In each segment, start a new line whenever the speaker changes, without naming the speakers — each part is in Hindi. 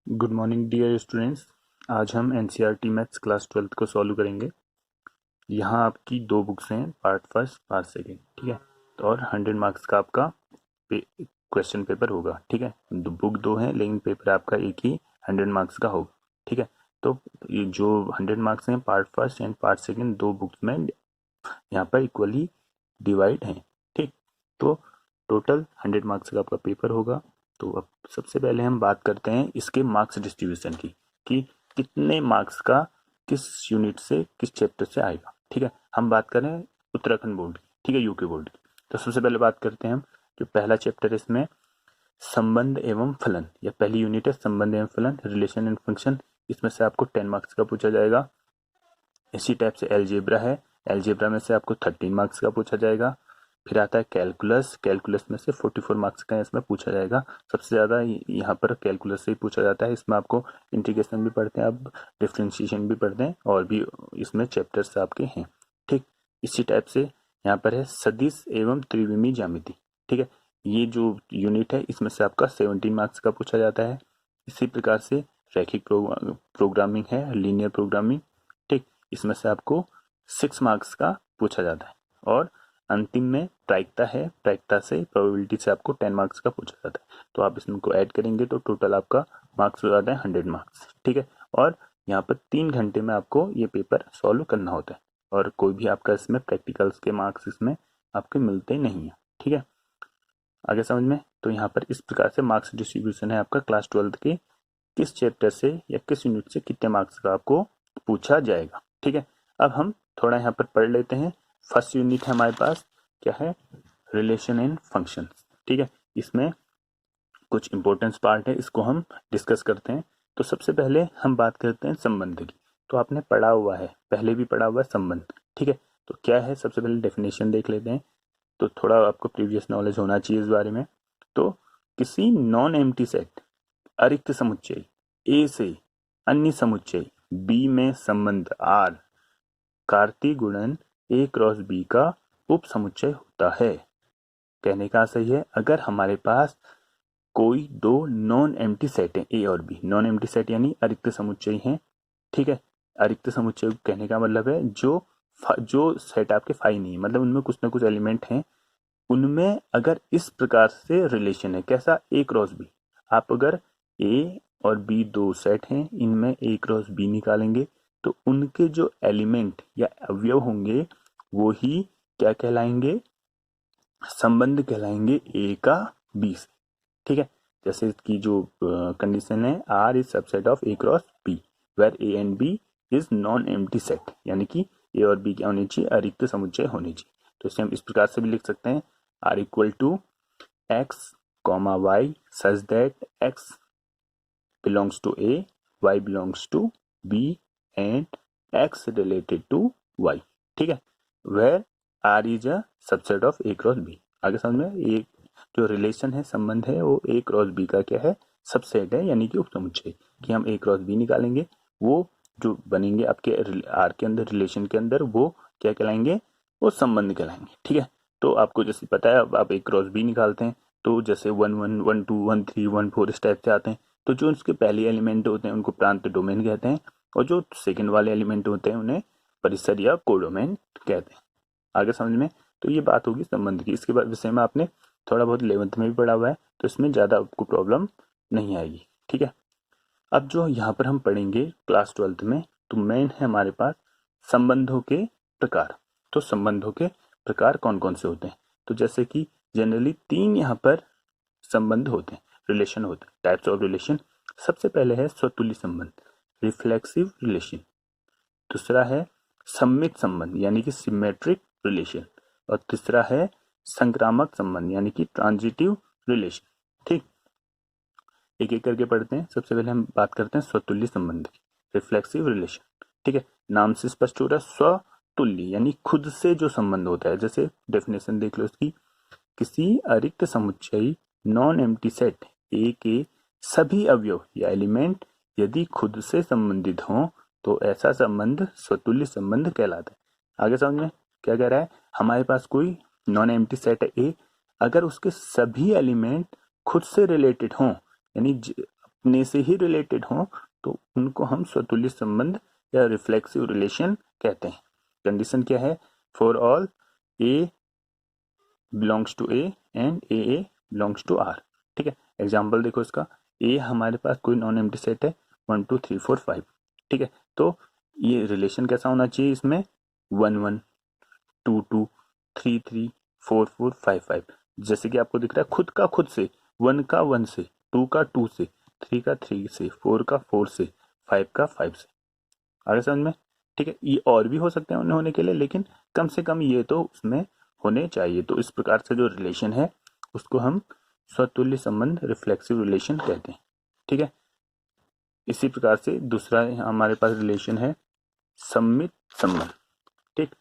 Good morning dear students. आज हम एनसीईआरटी मैथ्स क्लास 12th को सॉल्व करेंगे। यहाँ आपकी दो बुक्स हैं, पार्ट फर्स्ट पार्ट सेकेंड, ठीक है। तो और 100 मार्क्स का आपका क्वेश्चन पेपर होगा, ठीक है। बुक दो है लेकिन पेपर आपका एक ही 100 मार्क्स का होगा, ठीक है। तो ये जो 100 मार्क्स हैं part first and part second दो बुक्स में यहाँ पर इक्वली डिवाइड हैं, ठीक। तो टोटल 100 मार्क्स का आपका पेपर होगा। तो अब सबसे पहले हम बात करते हैं इसके मार्क्स डिस्ट्रीब्यूशन की, कि कितने मार्क्स का किस यूनिट से किस चैप्टर से आएगा, ठीक है। हम बात करें उत्तराखंड बोर्ड की, ठीक है, यूके बोर्ड की। तो सबसे पहले बात करते हैं हम जो पहला चैप्टर है इसमें संबंध एवं फलन, या पहली यूनिट है संबंध एवं फलन, रिलेशन एंड फंक्शन। इसमें से आपको 10 मार्क्स का पूछा जाएगा। इसी टाइप से एलजेब्रा है, एलजेब्रा में से आपको 13 मार्क्स का पूछा जाएगा। फिर आता है कैलकुलस, कैलकुलस में से 44 मार्क्स का इसमें पूछा जाएगा। सबसे ज़्यादा यहाँ पर कैलकुलस से ही पूछा जाता है। इसमें आपको इंटीग्रेशन भी पढ़ते हैं, अब डिफ्रेंशिएशन भी पढ़ते हैं, और भी इसमें चैप्टर्स आपके हैं, ठीक। इसी टाइप से यहाँ पर है सदिश एवं त्रिविमीय ज्यामिति, ठीक है। ये जो यूनिट है इसमें से आपका 17 मार्क्स का पूछा जाता है। इसी प्रकार से रैखिक प्रोग्रामिंग है, लीनियर प्रोग्रामिंग, ठीक। इसमें से आपको 6 मार्क्स का पूछा जाता है। और अंतिम में प्रायिकता है, प्रायिकता से प्रोबेबिलिटी से आपको 10 मार्क्स का पूछा जाता है। तो आप इसमें को ऐड करेंगे तो टोटल आपका मार्क्स हो जाता है 100 मार्क्स, ठीक है। और यहाँ पर 3 घंटे में आपको ये पेपर सॉल्व करना होता है, और कोई भी आपका इसमें प्रैक्टिकल्स के मार्क्स इसमें आपके मिलते नहीं है, ठीक है। आगे समझ में। तो यहाँ पर इस प्रकार से मार्क्स डिस्ट्रीब्यूशन है आपका क्लास 12th के किस चैप्टर से या किस यूनिट से कितने मार्क्स का आपको पूछा जाएगा, ठीक है। अब हम थोड़ा यहाँ पर पढ़ लेते हैं। फर्स्ट यूनिट है हमारे पास, क्या है, रिलेशन एंड फंक्शन, ठीक है। इसमें कुछ इंपॉर्टेंस पार्ट है, इसको हम डिस्कस करते हैं। तो सबसे पहले हम बात करते हैं संबंध की। तो आपने पढ़ा हुआ है, पहले भी पढ़ा हुआ है संबंध, ठीक है। तो क्या है, सबसे पहले डेफिनेशन देख लेते हैं। तो थोड़ा आपको प्रीवियस नॉलेज होना चाहिए इस बारे में। तो किसी नॉन एम्प्टी सेट अरिक्त समुच्चय ए से अन्य समुच्चय बी में संबंध आर कार्तीय गुणन ए क्रॉस बी का उप समुच्चय होता है। कहने का सही है, अगर हमारे पास कोई दो नॉन एम्प्टी सेट है ए और बी, नॉन एम्प्टी सेट यानी अरिक्त समुच्चय हैं, ठीक है। अरिक्त समुच्चय कहने का मतलब है जो सेट आपके फाई नहीं है, मतलब उनमें कुछ ना कुछ एलिमेंट हैं, उनमें अगर इस प्रकार से रिलेशन है, कैसा, ए क्रॉस बी। आप अगर ए और बी दो सेट हैं, इनमें ए क्रॉस बी निकालेंगे तो उनके जो एलिमेंट या अवयव होंगे वो ही क्या कहलाएंगे, संबंध कहलाएंगे ए का बी से, ठीक है। जैसे इसकी जो कंडीशन है, R is subset of A cross B where A and B is non empty set, यानी कि ए और बी क्या होने चाहिए, अरिक्त समुच्चय होने चाहिए। तो इसे हम इस प्रकार से भी लिख सकते हैं, R equal to X comma Y such that X belongs to A, Y belongs to B and X related to Y, ठीक है। Where R is a subset of A cross B। आगे समझ में, ये जो रिलेशन है, संबंध है, वो A क्रॉस B का क्या है, सबसेट है, यानी कि उपसमुच्चय। कि हम A क्रॉस B निकालेंगे, वो जो बनेंगे आपके R के अंदर, रिलेशन के अंदर, वो क्या कहलाएंगे, वो संबंध कहलाएंगे, ठीक है। तो आपको जैसे पता है, अब आप A क्रॉस B निकालते हैं तो जैसे 1 1 1 2 1 3 1 4 इस टाइप से आते हैं। तो जो उसके पहले एलिमेंट होते हैं उनको प्रांत डोमेन कहते हैं, और जो सेकंड वाले एलिमेंट होते हैं उन्हें परिसर या कोडोमेन कहते हैं। आगे समझ में। तो ये बात होगी संबंध की। इसके बाद विषय में आपने थोड़ा बहुत 11th में भी पढ़ा हुआ है, तो इसमें ज़्यादा आपको प्रॉब्लम नहीं आएगी, ठीक है। अब जो यहाँ पर हम पढ़ेंगे क्लास 12th में, तो मेन है हमारे पास संबंधों के प्रकार। तो संबंधों के प्रकार कौन कौन से होते हैं, तो जैसे कि जनरली 3 यहाँ पर संबंध होते हैं, रिलेशन होते हैं, टाइप्स ऑफ रिलेशन। सबसे पहले है स्वतुल्य संबंध, रिफ्लेक्सिव रिलेशन। दूसरा है सम्मित संबंध, यानी कि सिमेट्रिक रिलेशन। और तीसरा है संक्रामक संबंध, यानी कि ट्रांजिटिव रिलेशन, ठीक। एक एक करके पढ़ते हैं। सबसे पहले हम बात करते हैं स्वतुल्य संबंध की, रिफ्लेक्सिव रिलेशन, ठीक है। नाम से स्पष्ट हो रहा है, स्वतुल्य यानी खुद से जो संबंध होता है। जैसे डेफिनेशन देख लो इसकी, किसी अरिक्त समुच्चय नॉन एम्प्टी सेट ए के सभी अवयव या एलिमेंट यदि खुद से संबंधित हों तो ऐसा संबंध स्वतुल्य संबंध कहलाता है। आगे समझ में क्या कह रहा है, हमारे पास कोई नॉन एम्प्टी सेट है ए, अगर उसके सभी एलिमेंट खुद से रिलेटेड हों, यानी अपने से ही रिलेटेड हों तो उनको हम स्वतुल्य संबंध या रिफ्लेक्सिव रिलेशन कहते हैं। कंडीशन क्या है? For all A belongs to A and A belongs to R. ठीक है, एग्जाम्पल देखो इसका। ए हमारे पास कोई नॉन एम्प्टी सेट है 1 2 3 4 5। ठीक है, तो ये रिलेशन कैसा होना चाहिए? इसमें 1 1 2 2 3 3 4 4 5 5। जैसे कि आपको दिख रहा है खुद का खुद से, 1 का 1 से, 2 का 2 से, 3 का 3 से, 4 का 4 से, 5 का 5 से। आगे समझ में? ठीक है, ये और भी हो सकते हैं उन्हें होने के लिए, लेकिन कम से कम ये तो उसमें होने चाहिए। तो इस प्रकार से जो रिलेशन है उसको हम स्वतुल्य संबंध रिफ्लेक्सिव रिलेशन कहते हैं। ठीक है, इसी प्रकार से दूसरा हमारे पास रिलेशन है सम्मित संबंध। ठीक,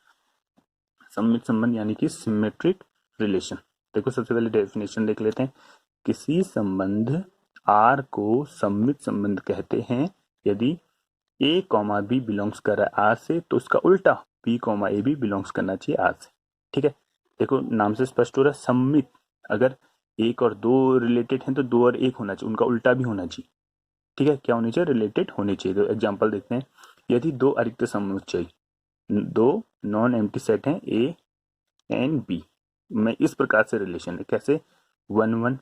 सम्मित संबंध यानी कि सिमेट्रिक रिलेशन। देखो सबसे पहले डेफिनेशन देख लेते हैं। किसी संबंध आर को सम्मित संबंध कहते हैं यदि ए कॉमा बी बिलोंग्स कर रहा है आर से, तो उसका उल्टा बी कॉमा ए भी बिलोंग्स करना चाहिए आर से। ठीक है, देखो नाम से स्पष्ट हो रहा है सम्मित। अगर एक और दो रिलेटेड हैं तो दो और एक होना चाहिए, उनका उल्टा भी होना चाहिए। ठीक है, क्या होनी चाहिए? रिलेटेड होनी चाहिए। तो एग्जाम्पल देखते हैं। यदि दो अरिक्त समुच्चय, दो नॉन एम्प्टी सेट हैं ए एंड बी में इस प्रकार से रिलेशन है। कैसे? 1 1,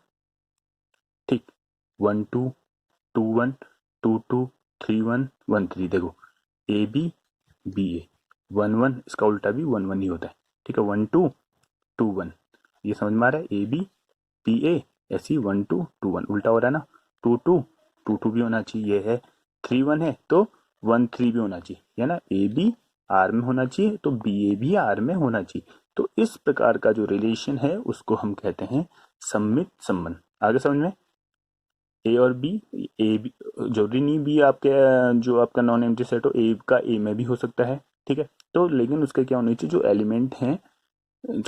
ठीक, 1 2 2 1 2 2 3 1 1 3। देखो ए बी बी ए 1 1, इसका उल्टा भी 1 1 ही होता है। ठीक है, 1 2 2 1, ये समझ में आ रहा है? ए बी बी ए, ऐसी 1 2 2 1 उल्टा हो रहा है ना। 2 2 2 2 भी होना चाहिए। ये है 3 1 है तो 1 3 भी होना चाहिए, है ना। ए बी आर में होना चाहिए तो बी ए भी आर में होना चाहिए। तो इस प्रकार का जो रिलेशन है उसको हम कहते हैं सम्मित संबंध। आगे समझ में? ए और बी, ए बी जरूरी नहीं बी आपके जो आपका नॉन एम्प्टी सेट हो ए का ए में भी हो सकता है। ठीक है, तो लेकिन उसका क्या होना चाहिए? जो एलिमेंट हैं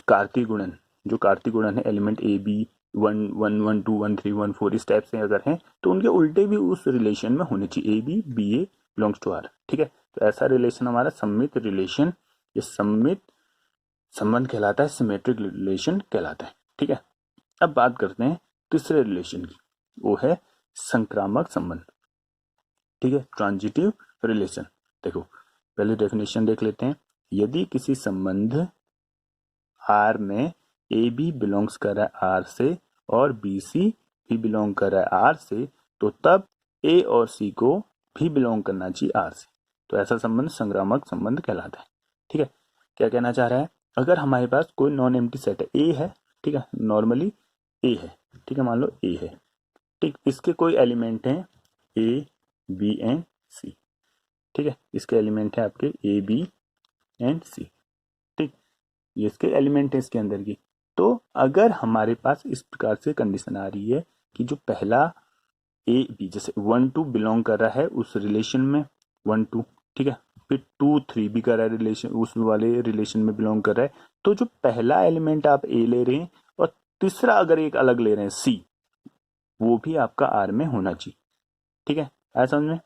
कार्तीय गुणन, जो कार्तीय गुणन है एलिमेंट ए बी 1 1 1 2 1 3 1 4 इस टाइप से अगर हैं तो उनके उल्टे भी उस रिलेशन में होने चाहिए। A B B A belongs to R. ठीक है, तो ऐसा रिलेशन हमारा सम्मित रिलेशन, ये सम्मित संबंध कहलाता है, सिमेट्रिक रिलेशन कहलाता है। ठीक है, अब बात करते हैं तीसरे रिलेशन की, वो है संक्रामक संबंध। ठीक है, ट्रांजिटिव रिलेशन। देखो पहले डेफिनेशन देख लेते हैं। यदि किसी संबंध आर में ए बी बिलोंग्स कर रहा है आर से और बी सी भी बिलोंग कर रहा है आर से, तो तब ए और सी को भी बिलोंग करना चाहिए आर से। तो ऐसा संबंध संक्रामक संबंध कहलाता है। ठीक है, क्या कहना चाह रहा है? अगर हमारे पास कोई नॉन एम्प्टी सेट है, ए है, ठीक है, नॉर्मली ए है, ठीक है, मान लो ए है, ठीक, इसके कोई एलिमेंट हैं ए बी एंड सी। ठीक है, इसके एलिमेंट है आपके ए बी एंड सी। ठीक, ये इसके एलिमेंट है इसके अंदर की। तो अगर हमारे पास इस प्रकार से कंडीशन आ रही है कि जो पहला ए बी, जैसे 1 2 बिलोंग कर रहा है उस रिलेशन में, 1 2, ठीक है, फिर 2 3 भी कर रहा है रिलेशन, उस वाले रिलेशन में बिलोंग कर रहा है, तो जो पहला एलिमेंट आप ए ले रहे हैं और तीसरा अगर एक अलग ले रहे हैं सी, वो भी आपका आर में होना चाहिए। ठीक है, आया समझ में?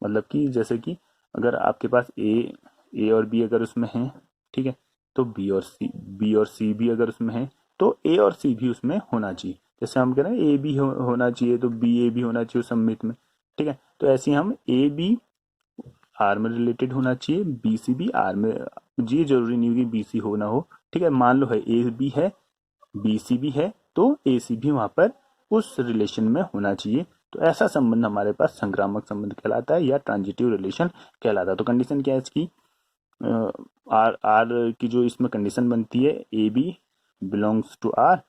मतलब कि जैसे कि अगर आपके पास ए और बी अगर उसमें है, ठीक है, तो बी और सी भी अगर उसमें है तो ए और सी भी उसमें होना चाहिए। जैसे हम कह रहे हैं ए बी होना चाहिए तो बी ए भी होना चाहिए उस सम्मित में। ठीक है, तो ऐसे हम ए बी आर में रिलेटेड होना चाहिए, बी सी भी आर में। जी जरूरी नहीं होगी बी सी हो ना हो। ठीक है, मान लो है ए बी है बी सी भी है तो ए सी भी वहां पर उस रिलेशन में होना चाहिए। तो ऐसा संबंध हमारे पास संक्रामक संबंध कहलाता है या ट्रांजिटिव रिलेशन कहलाता है। तो कंडीशन क्या है इसकी? आर आर की जो इसमें कंडीशन बनती है, A B belongs to R,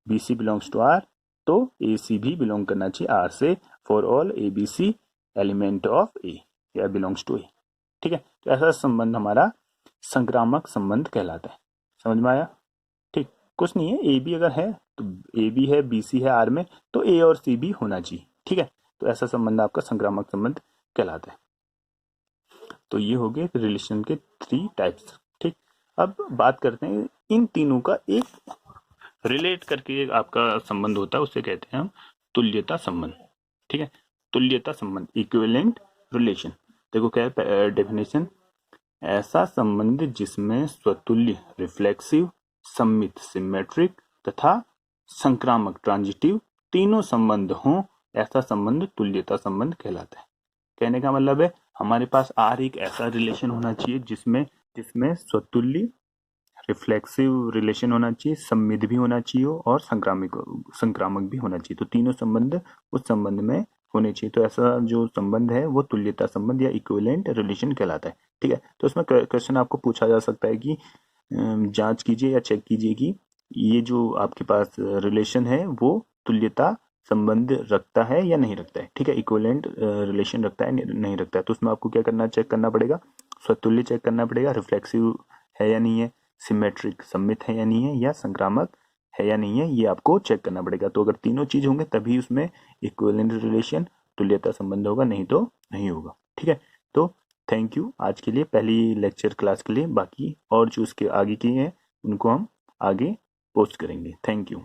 B C belongs to R, तो ए सी भी बिलोंग करना चाहिए आर से for all A B C element of A या बिलोंग्स टू ए। ठीक है, तो ऐसा संबंध हमारा संक्रामक संबंध कहलाता है। समझ में आया? ठीक, कुछ नहीं है, ए बी अगर है तो ए बी है बी सी है आर में तो ए और सी भी होना चाहिए। ठीक है, तो ऐसा संबंध आपका संक्रामक संबंध कहलाता है। तो ये हो गए रिलेशन के 3 टाइप्स। ठीक, अब बात करते हैं इन तीनों का एक रिलेट करके एक आपका संबंध होता है, उसे कहते हैं हम तुल्यता संबंध। ठीक है, तुल्यता संबंध, इक्विवेलेंट रिलेशन। देखो क्या है डेफिनेशन? ऐसा संबंध जिसमें स्वतुल्य रिफ्लेक्सिव, सम्मित सिमेट्रिक तथा संक्रामक ट्रांजिटिव तीनों संबंध हों ऐसा संबंध तुल्यता संबंध कहलाता है। कहने का मतलब है हमारे पास आर एक ऐसा रिलेशन होना चाहिए जिसमें जिसमें स्वतुल्य रिफ्लेक्सिव रिलेशन होना चाहिए, सम्मित भी होना चाहिए और संक्रामक भी होना चाहिए। तो तीनों संबंध उस संबंध में होने चाहिए। तो ऐसा जो संबंध है वो तुल्यता संबंध या इक्विवेलेंट रिलेशन कहलाता है। ठीक है, तो इसमें क्वेश्चन आपको पूछा जा सकता है कि जांच कीजिए या चेक कीजिए कि ये जो आपके पास रिलेशन है वो तुल्यता संबंध रखता है या नहीं रखता है। ठीक है, इक्विवेलेंट रिलेशन रखता है नहीं रखता है। तो उसमें आपको क्या करना, चेक करना पड़ेगा, स्वतुल्य चेक करना पड़ेगा, रिफ्लेक्सिव है या नहीं है, सिमेट्रिक सम्मित है या नहीं है, या संक्रामक है या नहीं है, ये आपको चेक करना पड़ेगा। तो अगर तीनों चीज होंगे तभी उसमें इक्विवेलेंट रिलेशन तुल्यता संबंध होगा, नहीं तो नहीं होगा। ठीक है, तो थैंक यू आज के लिए, पहली लेक्चर क्लास के लिए। बाकी और जो उसके आगे की हैं उनको हम आगे पोस्ट करेंगे। Thank you.